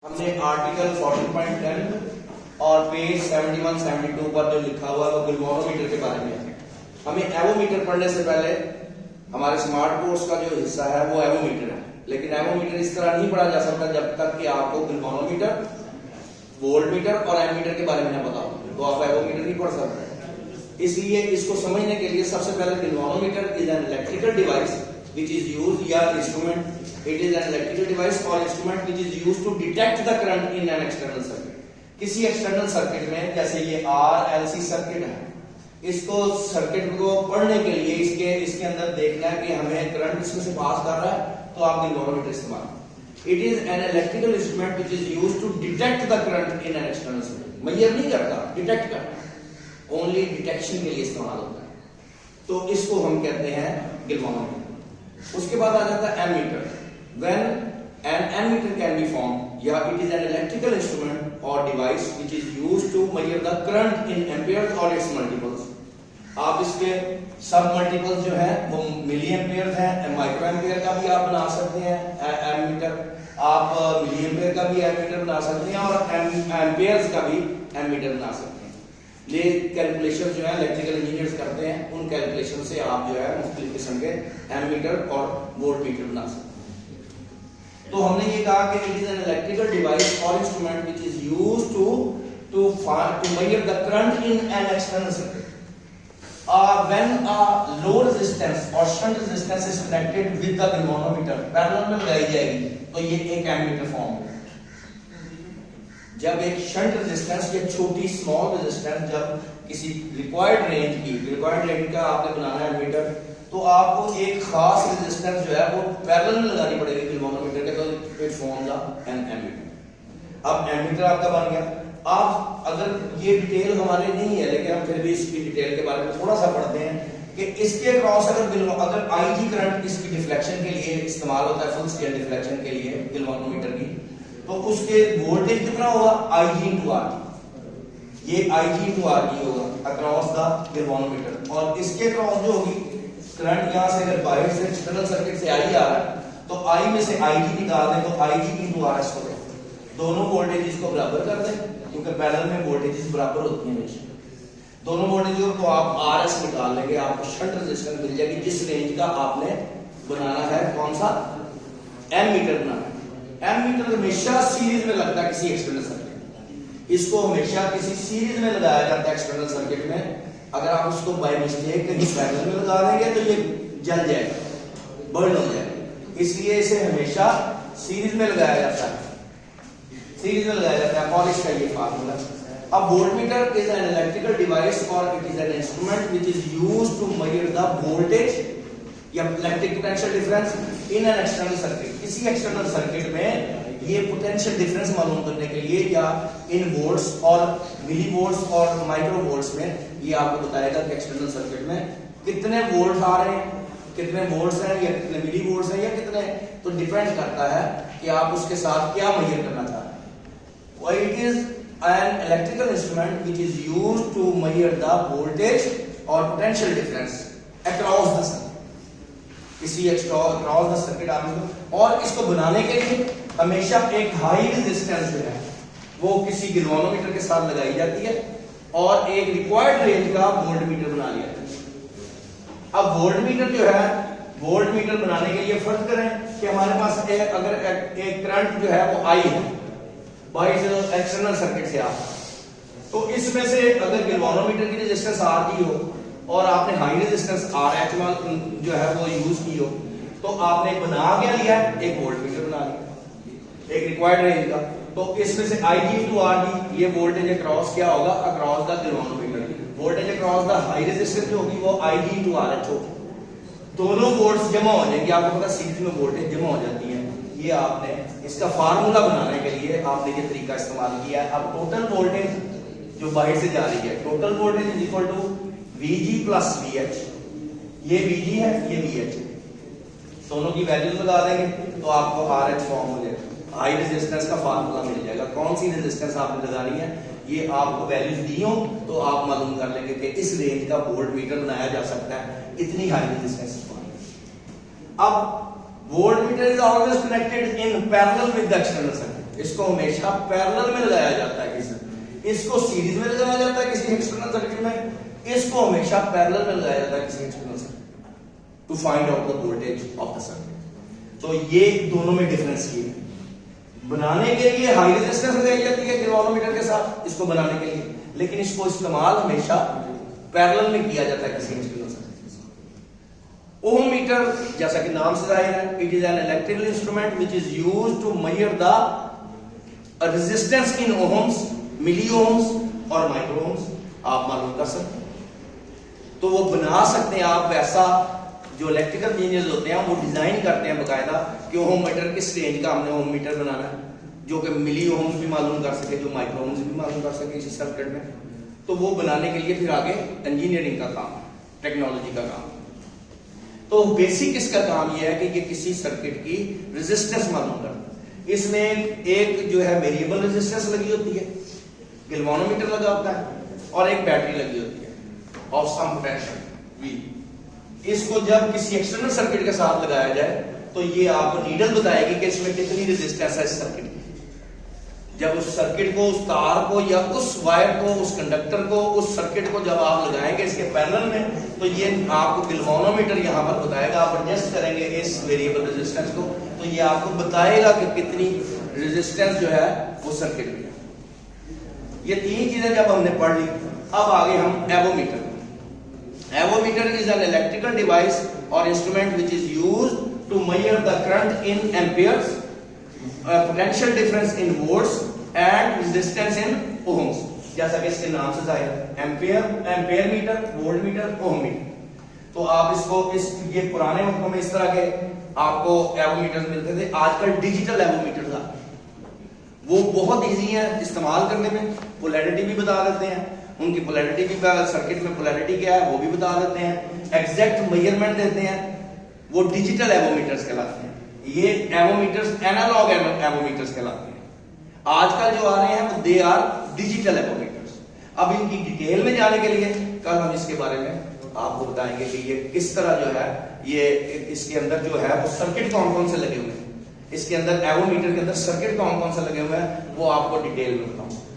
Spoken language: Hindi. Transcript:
हमने आर्टिकल 14.10 और पेज 71-72 पर जो लिखा हुआ है वो गैल्वेनोमीटर के बारे में है। हमें एवोमीटर पढ़ने से पहले हमारे स्मार्ट कोर्स का जो हिस्सा है वो एवोमीटर है, लेकिन एवोमीटर इस तरह नहीं पढ़ा जा सकता जब तक कि आपको गैल्वेनोमीटर, वोल्टमीटर और एमीटर के बारे में ना पता हो, तो आप एवोमीटर नहीं पढ़ सकते। इसलिए इसको समझने के लिए सबसे पहले galvanometer is an electrical device which is used या instrument, it is an electrical device or instrument which is used to detect the current in an external circuit। किसी एक्सटर्नल सर्किट में, जैसे ये RLC सर्किट है, इसको सर्किट को पढ़ने के लिए इसके अंदर देखना है कि हमें करंट इसमें से पास कर रहा है, तो आप गैल्वेनोमीटर इस्तेमाल। It is an electrical instrument which is used to detect the current in an external circuit. Measure नहीं करता, डिटेक्ट करता, ओनली डिटेक्शन के लिए इस्तेमाल होता है, तो इसको हम कहते हैं गैल्वेनोमीटर। उसके बाद आ जाता है ammeter. When an ammeter can be form या it is an electrical instrument और device which is used to measure the current in amperes और इट्स मल्टीपल्स। आप इसके सब मल्टीपल्स जो है वो मिली एम्पियर है, माइक्रो एम्पियर का भी आप बना सकते हैं एमीटर, आप मिली एम्पियर का भी एमीटर बना सकते हैं और एम्पियर्स का भी एमीटर बना सकते हैं। ये कैलकुलेशन जो है इलेक्ट्रिकल इंजीनियर्स करते हैं, उन कैलकुलेशन से आप जो है मुख्तलिफ किस्म के एमीटर और वोल्टमीटर बना सकते हैं। तो हमने ये कहा कि it is an electrical device और instrument which is used to measure the current in an external circuit. When a low resistance or shunt resistance is connected with the galvanometer, parallel में लगाई जाएगी तो ये एक एमीटर फॉर्म होगा। जब एक शंट रेजिस्टेंस या छोटी स्मॉल रेजिस्टेंस जब किसी रिक्वायर्ड रेंज का आपने बनाना है एमीटर, तो आपको एक खास रेजिस्टेंस जो है वो पैरेलल में लगानी पड़ेगी गैल्वेनोमीटर के, तो इट फॉर्म्स एन एमीटर। अब एमीटर आपका बन गया। आप अगर ये डिटेल हमारे नहीं है, लेकिन हम फिर भी इसकी डिटेल के बारे में थोड़ा सा पढ़ते हैं कि इसके क्रॉस अगर आईजी करंट इसकी डिफ्लेक्शन के लिए इस्तेमाल होता है, फुल स्केल डिफ्लेक्शन के लिए गैल्वेनोमीटर की, तो उसके वोल्टेज कितना होगा, IG इंटू RG। ये IG इंटू RG होगा अक्रॉस द गैल्वेनोमीटर। और इसके क्रॉस जो होगी करंट, यहां से अगर बाहर से एक्सटर्नल सर्किट से I आ रहा है तो I में से IG निकाल दें तो IG इंटू RS होगा। दोनों वोल्टेज को बराबर कर दें, क्योंकि पैरेलल में वोल्टेजेस बराबर होती हैं हमेशा। दोनों वोल्टेज को आप RS निकाल लेंगे, आपको शंट रेजिस्टेंस मिल जाएगी जिस रेंज का आपने बनाना है। कौन सा एमीटर बनाना है। एमीटर हमेशा सीरीज में लगता है किसी एक्सटर्नल सर्किट, इसको हमेशा किसी सीरीज में लगाया जाता है एक्सटर्नल सर्किट में। अगर आप उसको बाय मिस्टेक कहीं पैरेलल में लगा देंगे तो ये जल जाएगा, बर्न हो जाएगा, इसलिए इसे हमेशा सीरीज में लगाया जाता है, सीरीज में लगाया जाता है। और इसका ये फार्मूला। अब voltmeter is an electrical device और it is an instrument which is used to measure the voltage या electric potential difference in an external circuit. किसी एक्सटर्नल सर्किट में ये पोटेंशियल डिफरेंस मालूम करने के लिए, या इन वोल्ट्स और मिली वोल्ट्स और माइक्रो वोल्ट्स में, ये आपको बताएगा कि एक्सटर्नल सर्किट में कितने वोल्ट आ रहे हैं, कितने वोल्ट्स हैं या कितने मिली वोल्ट्स हैं या कितने, तो डिपेंड करता है कि आप उसके साथ क्या मेजर करना चाह रहे हैं। It is an electrical instrument which is used to measure the voltage और potential difference across the circuit, किसी अक्रॉस द सर्किट आप। और इसको बनाने के लिए हमेशा एक हाई रेजिस्टेंस जो है वो किसी गैल्वेनोमीटर के साथ लगाई जाती है और एक रिक्वायर्ड रेंज का वोल्टमीटर बना लिया जाता है। अब वोल्टमीटर जो है, वोल्टमीटर बनाने के लिए फर्ज करें कि हमारे पास अगर एक करंट जो है वो आई है बाई एक्सटर्नल सर्किट से आप, तो इसमें से अगर गैल्वेनोमीटर की रेजिस्टेंस RG हो और आपने हाई रेजिस्टेंस RH जो है वो यूज की हो, तो आपने बना क्या लिया, एक वोल्टमीटर बना लिया एक रिक्वायर्ड रेंज का। तो इसमें से IG इंटू RG, ये वोल्टेज अक्रॉस क्या होगा, across the galvanometer. Voltage across the high resistance जो होगी वो IG इंटू RH होगी। दोनों वोल्ट्स जमा हो जाएंगे, आपको पता सीरीज में वोल्टेज जमा हो जाती है। ये आपने इसका फार्मूला बनाने के लिए आपने ये तरीका इस्तेमाल किया है। अब टोटल वोल्टेज जो बाहर से जा रही है, total voltage is equal to VG plus VH। ये VG है, ये VH है, दोनों की वैल्यूज लगा देंगे तो आपको RH फॉर्म हो जाएगा, हाई रेजिस्टेंस का फार्मूला मिल जाएगा। कौन सी रेजिस्टेंस आपने लगानी है, ये आपको वैल्यूज दी हो तो आप मालूम कर लेंगे कि इस रेंज का वोल्टमीटर बनाया जा सकता है इतनी हाई रेजिस्टेंस। अब voltmeter is always connected in parallel with the external circuit. इसको हमेशा पैरेलल में लगाया जाता है किसी, इसको सीरीज में लगाया जाता है किसी एक्सटर्नल सर्किट में, इसको हमेशा पैरेलल में लगाया जाता है किसी external circuit to find out the voltage of the circuit. तो ये दोनों में डिफरेंस ये है। बनाने के लिए हाई रेजिस्टेंस लगाई जाती है गैल्वेनोमीटर के साथ इसको बनाने के लिए, लेकिन इसको इस्तेमाल हमेशा पैरेलल में किया जाता है किसी एक्सटर्नल सर्किट के साथ। ओम मीटर जैसा कि नाम से जाहिर है, it is an electrical instrument which is used to measure the resistance in ohms, milliohms और माइक्रो ओम्स आप मालूम कर सकते हैं। तो वो बना सकते हैं आप वैसा, जो इलेक्ट्रिकल इंजीनियर्स होते हैं वो डिजाइन करते हैं बकायदा कि ओम मीटर किस रेंज का हमने ओम मीटर बनाना है, जो कि मिली ओम्स भी मालूम कर सके, जो माइक्रो ओम्स भी मालूम कर सके इसी सर्किट में। तो वो बनाने के लिए फिर आगे इंजीनियरिंग का काम, टेक्नोलॉजी का काम। तो बेसिक इसका काम यह है कि ये किसी सर्किट की रेजिस्टेंस मालूम करता है। इसमें एक जो है वेरिएबल रेजिस्टेंस लगी होती है, गैल्वेनोमीटर लगा होता है, और एक बैटरी लगी होती है ऑफ सम पोटेंशियल V। इसको जब किसी एक्सटर्नल सर्किट के साथ लगाया जाए तो ये आपको नीडल बताएगी कि इसमें कितनी रेजिस्टेंस है इस सर्किट की। जब उस सर्किट को, उस तार को या उस वायर को, उस कंडक्टर को, उस सर्किट को जब आप लगाएंगे इसके पैरेलल में, तो ये आपको गैल्वेनोमीटर यहाँ पर बताएगा। आप एडजस्ट करेंगे इस वेरिएबल रेजिस्टेंस को तो ये आपको बताएगा कि कितनी रेजिस्टेंस जो है वो सर्किट में है। ये तीन चीजें जब हमने पढ़ ली, अब आगे हम avometer. Avometer is an electrical device or instrument which is used to measure the current in amperes, potential difference in volts and resistance in ohms। जैसा कि इसके नाम से जाहिर है, एम्पेयर मीटर, वोल्ट मीटर, ओम मीटर। तो आप इसको ये पुराने वक्तों में इस तरह के आपको एवोमीटर मिलते थे। आजकल डिजिटल एवोमीटर आ गए, वो बहुत इजी है इस्तेमाल करने में, पोलैरिटी भी बता देते हैं, उनकी पोलैरिटी भी, सर्किट में पोलैरिटी क्या है वो भी बता देते हैं, एग्जैक्ट मेजरमेंट देते हैं। वो डिजिटल एवोमीटर्स कहलाते हैं। ये एवोमीटर्स एनालॉग एवोमीटर्स कहलाते हैं। आजकल जो आ रहे हैं वो दे आर डिजिटल एवोमीटर्स। अब इनकी डिटेल में जाने के लिए कल हम इसके बारे में आपको बताएंगे कि ये किस तरह जो है, ये इसके अंदर जो है वो सर्किट कौन कौन से लगे हुए हैं, इसके अंदर एवोमीटर के अंदर सर्किट कौन कौन से लगे हुए हैं वो आपको डिटेल में बताऊंगा।